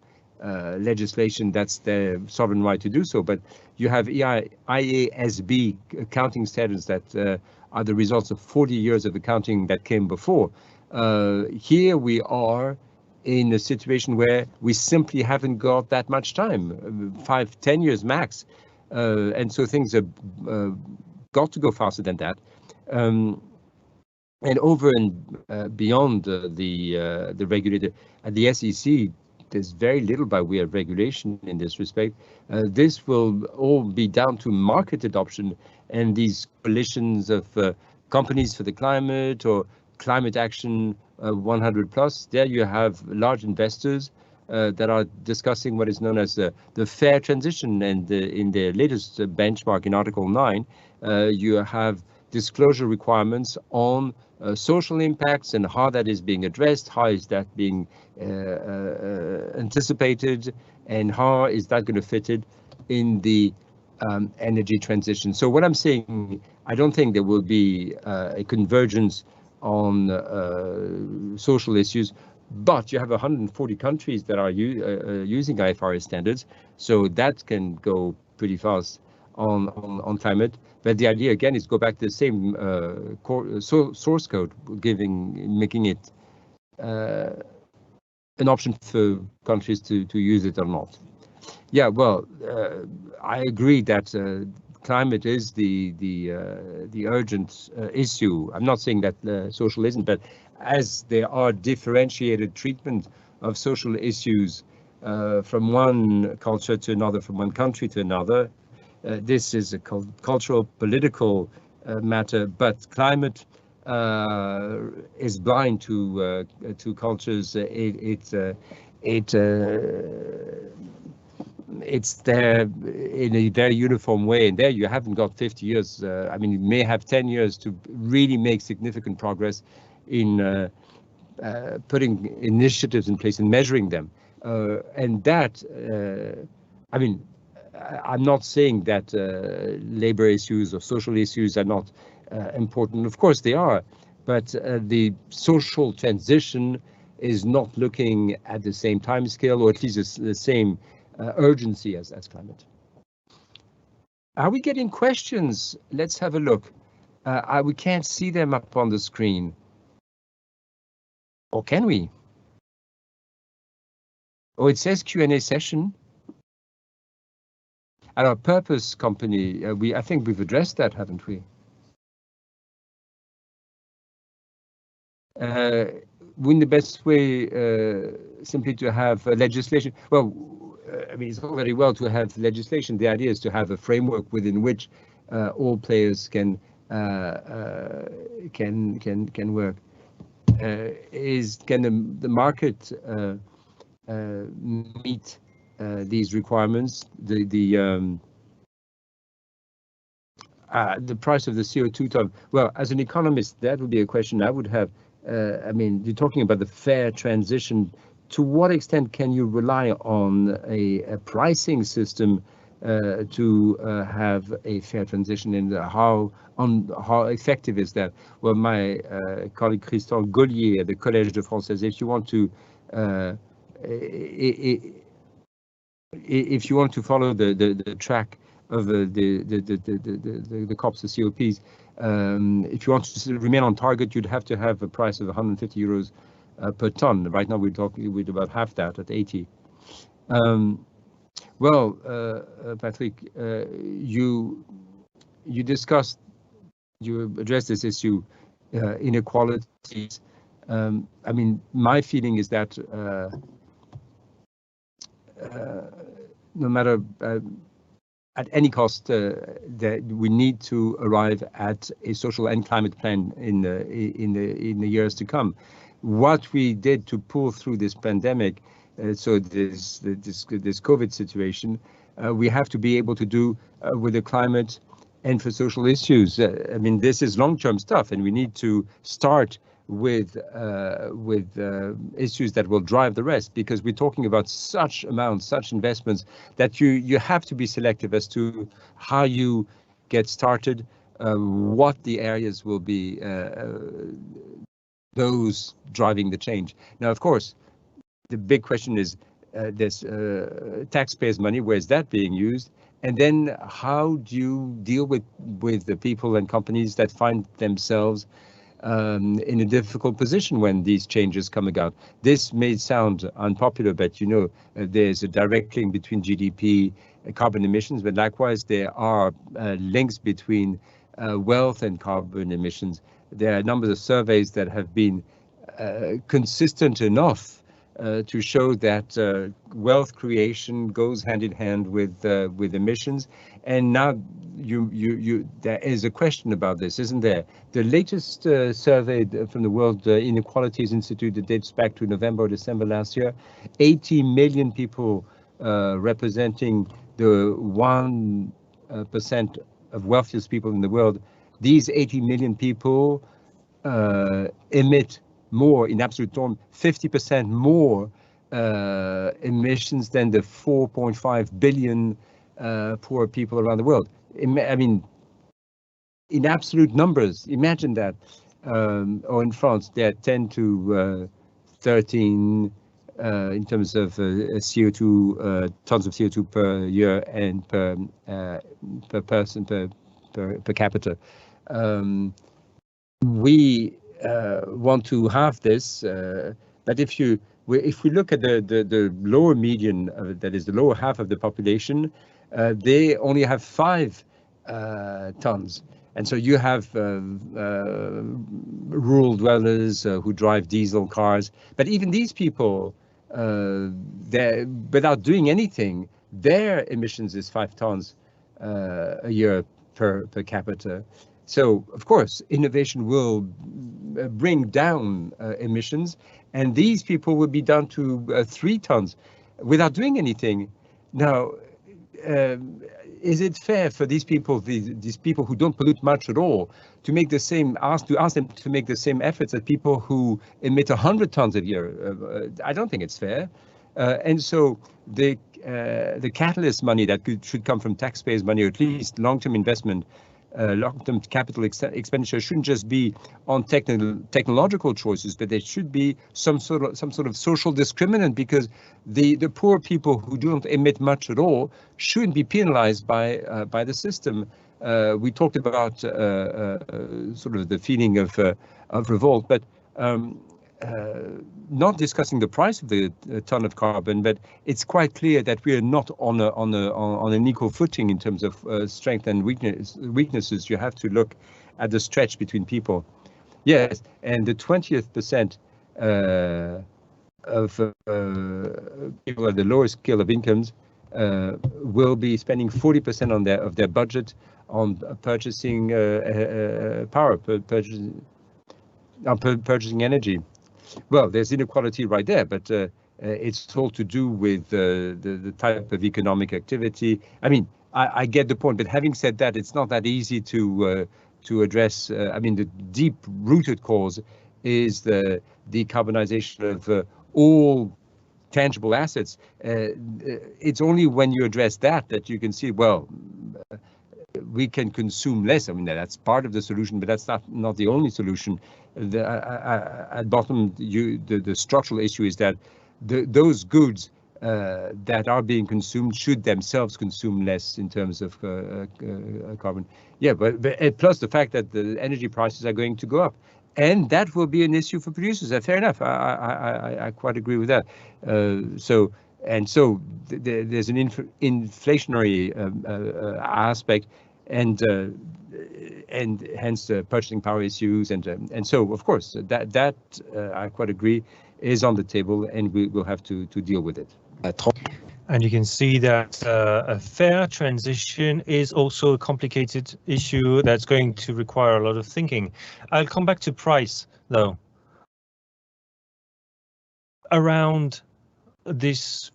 Speaker 3: legislation, that's their sovereign right to do so. But you have IASB accounting standards that are the results of 40 years of accounting that came before. Here we are in a situation where we simply haven't got that much time, 5-10 years max, and so things have got to go faster than that. And over and beyond the regulator at the SEC, there's very little by way of regulation in this respect. This will all be down to market adoption and these coalitions of companies for the climate or climate action 100 plus. There you have large investors that are discussing what is known as the fair transition, and in the latest benchmark in Article 9, you have disclosure requirements on social impacts and how that is being addressed, how is that being anticipated, and how is that going to fit it in the energy transition. So what I'm saying, I don't think there will be a convergence on social issues, but you have 140 countries that are using IFRS standards, so that can go pretty fast on climate. But the idea again is go back to the same source code, making it an option for countries to use it or not. Yeah, well, I agree that climate is the urgent issue. I'm not saying that social isn't, but as there are differentiated treatment of social issues from one culture to another, from one country to another, this is a cultural, political matter, but climate is blind to cultures. It's there in a very uniform way, and there you haven't got 50 years. I mean, you may have 10 years to really make significant progress in putting initiatives in place and measuring them. And that, I mean, I'm not saying that labor issues or social issues are not important. Of course they are, but the social transition is not looking at the same time scale, or at least the same urgency as climate. Are we getting questions? Let's have a look. We can't see them up on the screen. Or can we? Oh, it says Q&A session. At our purpose company, I think we've addressed that, haven't we? Wouldn't the best way simply to have legislation? Well, I mean, it's all very well to have legislation. The idea is to have a framework within which all players can work. Can the market meet these requirements? The price of the CO2 ton. Well, as an economist, that would be a question I would have. I mean, you're talking about the fair transition. To what extent can you rely on a pricing system to have a fair transition, and how effective is that? Well, my colleague Christian Gaulier at the Collège de France says if you want to follow the track of the COPs, the COPs, if you want to remain on target, you'd have to have a price of 150 euros per ton. Right now, we're talking with about half that at 80. Well, Patrick, you addressed this issue, inequalities. I mean, my feeling is that no matter at any cost, that we need to arrive at a social and climate plan in the years to come. What we did to pull through this pandemic, so this COVID situation, we have to be able to do with the climate and for social issues. I mean, this is long-term stuff, and we need to start with issues that will drive the rest, because we're talking about such amounts, such investments, that you have to be selective as to how you get started, what the areas will be those driving the change. Now, of course, the big question is this taxpayers' money, where's that being used? And then how do you deal with the people and companies that find themselves in a difficult position when these changes come about? This may sound unpopular, but you know, there's a direct link between GDP, carbon emissions, but likewise there are links between wealth and carbon emissions. There are a number of surveys that have been consistent enough to show that wealth creation goes hand in hand with emissions. And now there is a question about this, isn't there? The latest survey from the World Inequalities Institute that dates back to November or December last year, 80 million people representing the 1% of wealthiest people in the world. These 80 million people emit more, in absolute terms, 50% more emissions than the 4.5 billion poor people around the world. I mean, in absolute numbers, imagine that. Or in France, they're 10 to 13 in terms of CO2 tons of CO2 per year and per person per capita. We want to have this, but if we look at the lower median, that is the lower half of the population, they only have 5 tons. And so you have rural dwellers who drive diesel cars, but even these people, without doing anything, their emissions is 5 tons a year per capita. So, of course, innovation will bring down emissions, and these people will be down to 3 tons without doing anything. Now, is it fair for these people, these people who don't pollute much at all, to make the same, ask them to make the same efforts as people who emit 100 tons a year? I don't think it's fair. And so the catalyst money that should come from taxpayers' money, or at least long-term investment, long-term capital expenditure, shouldn't just be on technological choices, but there should be some sort of social discriminant, because the poor people who don't emit much at all shouldn't be penalized by the system. We talked about sort of the feeling of revolt, but not discussing the price of the ton of carbon, but it's quite clear that we are not on an equal footing in terms of strength and weaknesses. You have to look at the stretch between people. Yes, and the 20th percent of people at the lowest scale of incomes will be spending 40% of their budget on purchasing power, purchasing energy. Well, there's inequality right there, but it's all to do with the type of economic activity. I mean, I get the point, but having said that, it's not that easy to address. I mean, the deep-rooted cause is the decarbonization of all tangible assets. It's only when you address that you can see, well, we can consume less. I mean, that's part of the solution, but that's not the only solution. At bottom, the structural issue is that those goods that are being consumed should themselves consume less in terms of carbon. Yeah, but plus the fact that the energy prices are going to go up. And that will be an issue for producers. Fair enough. I quite agree with that. So there's an inflationary aspect, and hence purchasing power issues, and so of course that I quite agree is on the table, and we will have to deal with it.
Speaker 2: And you can see that a fair transition is also a complicated issue that's going to require a lot of thinking. I'll come back to price, though. Around this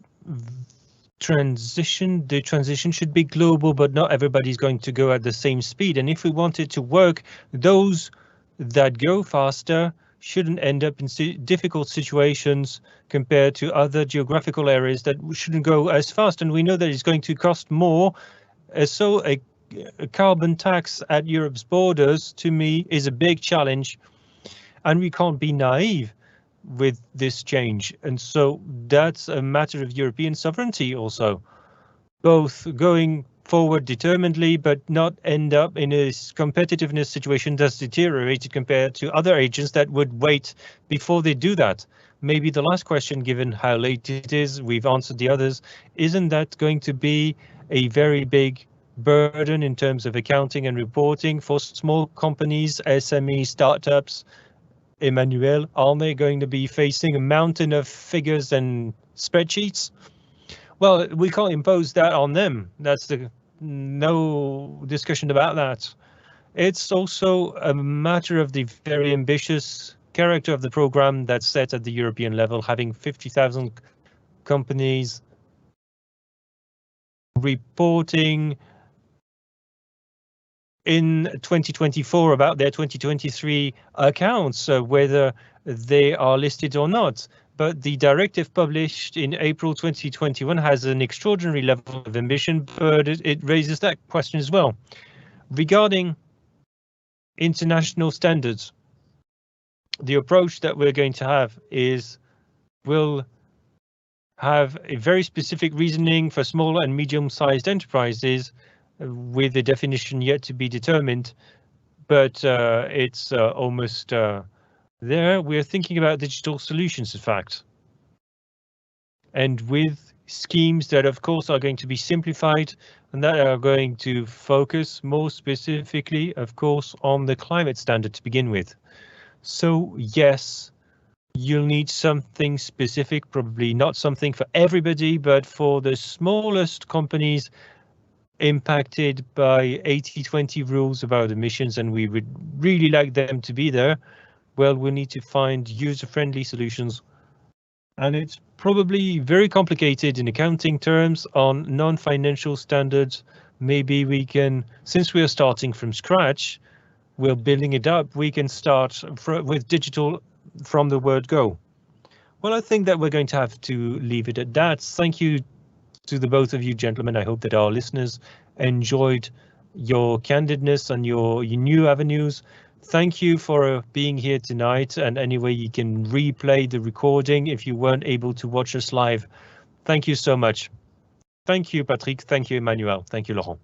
Speaker 2: transition, the transition should be global, but not everybody's going to go at the same speed. And if we want it to work, those that go faster shouldn't end up in difficult situations compared to other geographical areas that shouldn't go as fast. And we know that it's going to cost more. So a carbon tax at Europe's borders, to me, is a big challenge. And we can't be naive with this change. And so that's a matter of European sovereignty also, both going forward determinedly, but not end up in a competitiveness situation that's deteriorated compared to other agents that would wait before they do that. Maybe the last question, given how late it is, we've answered the others, isn't that going to be a very big burden in terms of accounting and reporting for small companies, SME, startups? Emmanuel, are they going to be facing a mountain of figures and spreadsheets? Well, we can't impose that on them. That's no discussion about that. It's also a matter of the very ambitious character of the program that's set at the European level, having 50,000 companies reporting in 2024 about their 2023 accounts, whether they are listed or not. But the directive published in April 2021 has an extraordinary level of ambition, but it raises that question as well. Regarding international standards, the approach that we're going to have is we'll have a very specific reasoning for small and medium-sized enterprises with a definition yet to be determined, but it's almost there. We're thinking about digital solutions, in fact, and with schemes that, of course, are going to be simplified and that are going to focus more specifically, of course, on the climate standard to begin with. So, yes, you'll need something specific, probably not something for everybody, but for the smallest companies impacted by 80-20 rules about emissions, and we would really like them to be there. Well, we'll need to find user-friendly solutions, and it's probably very complicated in accounting terms on non-financial standards. Maybe we can, since we are starting from scratch, we're building it up, we can start with digital from the word go. Well, I think that we're going to have to leave it at that. Thank you to the both of you gentlemen. I hope that our listeners enjoyed your candidness and your new avenues. Thank you for being here tonight, and anyway, you can replay the recording if you weren't able to watch us live. Thank you so much. Thank you, Patrick. Thank you, Emmanuel. Thank you, Laurent.